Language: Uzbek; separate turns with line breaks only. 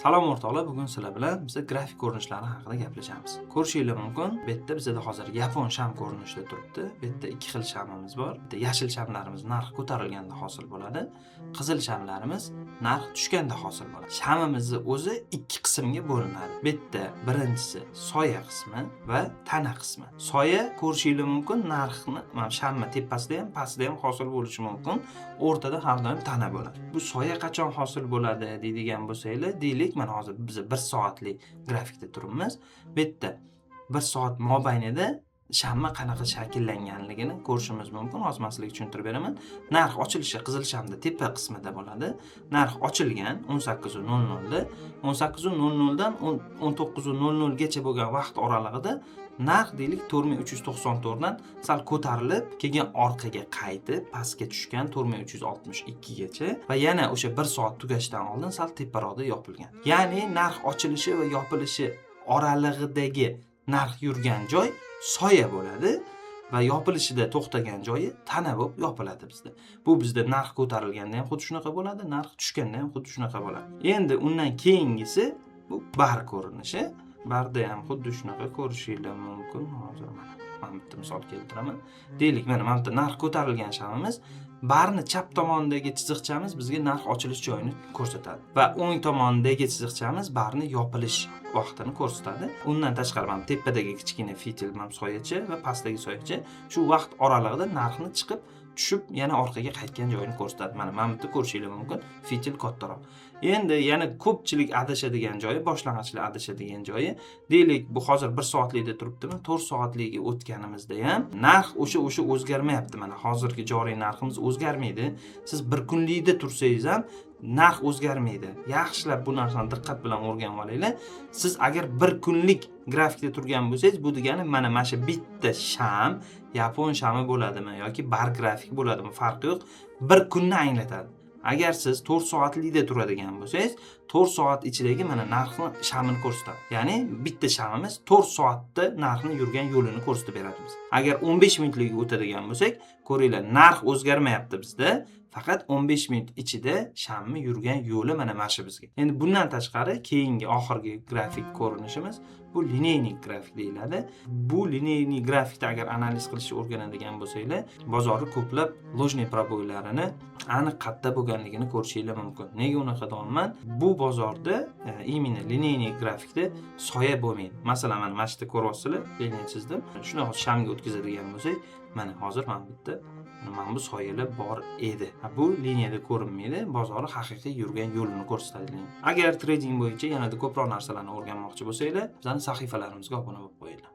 Salom o'rtoqlar, bugun sizlar bilan biz grafik ko'rinishlari haqida gaplashamiz. Ko'rishingiz mumkin, bu yerda bizda hozir yapon sham ko'rinishida turibdi. Bu yerda ikki xil shamimiz bor. Bitta yashil shamlarimiz narx ko'tarilganda hosil bo'ladi. Qizil shamlarimiz narx tushganda hosil bo'ladi. Shamimizni o'zi ikki qismga bo'linadi. Bu yerda birinchisi soya qismi va tana qismi. Soya ko'rishingiz mumkin, narxni, mana shamni tepasida ham, pastida ham hosil bo'lishi mumkin. O'rtada har doim tana bo'ladi. Bu soya qachon hosil bo'ladi deydigan bo'lsanglar, deylik, mana hozir biz 1 soatlik grafikda turibmiz. Bu yerda 1 soat mobaynida shamma qanaqa shakllanganligini ko'rishimiz mumkin. Hozir men sizlarga tushuntirib beraman. Narx ochilishi qizil shamda tepa qismida bo'ladi. Narx ochilgan 18:00 da, 18:00 dan 19:00 gacha bo'lgan vaqt oralig'ida narx deylik 4394 dan sal ko'tarilib, keyin orqaga qaytib, pastga tushgan 4362 gacha va yana o'sha 1 soat tugashidan oldin sal teparoqda yopilgan. Ya'ni narx ochilishi va yopilishi oralig'idagi narx yurgan joy soya bo'ladi va yopilishida to'xtagan joyi tana bo'lib yopiladi bizda. Bu bizda narx ko'tarilganda ham xuddi shunaqa bo'ladi, narx tushganda ham xuddi shunaqa bo'ladi. Endi undan keyingisi bu bar ko'rinishi. Barda ham xuddi shunaqa ko'rishingiz mumkin. Hozir mana bitta misol keltiraman. Deylik, mana bitta narx ko'tarilgan shamimiz, barni chap tomonidagi chiziqchamiz bizga narx ochilish joyini ko'rsatadi va o'ng tomondagi chiziqchamiz barni yopilish vaqtini ko'rsatadi. Undan tashqari mana tepadagi kichkina fitil, mana soyacha va pastdagi soyacha shu vaqt oralig'ida narxni chiqib tushib yana orqaga qaytgan joyini ko'rsatadi. Mana bitta ko'rishingiz mumkin, fitil kattaroq. Endi yana ko'pchilik adashadigan joyi, boshlang'ichlar adashadigan joyi, deylik, bu hozir 1 soatlikda turibdimi? 4 soatlikka o'tganimizda ham narx o'sha o'zgarmayapti. Mana hozirgi joriy narximiz o'zgarmaydi. Siz 1 kunlikda tursangiz ham narx o'zgarmaydi. Yaxshilab bu narsani diqqat bilan o'rganib olinglar. Siz agar 1 kunlik grafikda turgan bo'lsangiz, bu degani mana shu bitta sham yapon shami bo'ladimi yoki bar grafik bo'ladimi, farqi yo'q. 1 kunni anglatadi. Agar siz 4 soatlikda turadigan bo'lsangiz, 4 soat ichidagi mana narxni shamini ko'rsatadi. Ya'ni bitta shamimiz 4 soatda narxni yurgan yo'lini ko'rsatib beradi bizga. Agar 15 minutlikka o'tadigan bo'lsak, ko'ringlar, narx o'zgarmayapti bizda. Faqat 15 minut ichida shammi yurgan yo'li mana shu bizga. Endi bundan tashqari keyingi oxirgi grafik ko'rinishimiz bu lineynik grafik deyiladi. Bu lineynik grafikda agar analiz qilishni o'rganadigan bo'lsanglar, bozorda ko'plab lojniy proboylarini aniq qayerda bo'lganligini ko'rishingiz mumkin. Nega unaqa deyapman? Bu bozorda imенно lineynik grafikda soya bo'lmaydi. Masalan, mana shu yerda ko'ryapsizlar, liney chizdim. Shuni hozir shamga o'tkazadigan bo'lsak, mana hozir mana bitta mana bu soyalar bor edi. Bu liniyada ko'rinmaydi, bozorda haqiqiy yurgan yo'lini ko'rsatadi. Agar trading bo'yicha yanada ko'proq narsalarni o'rganmoqchi bo'lsanglar, bizning sahifalarimizga obuna bo'lib qo'yinglar.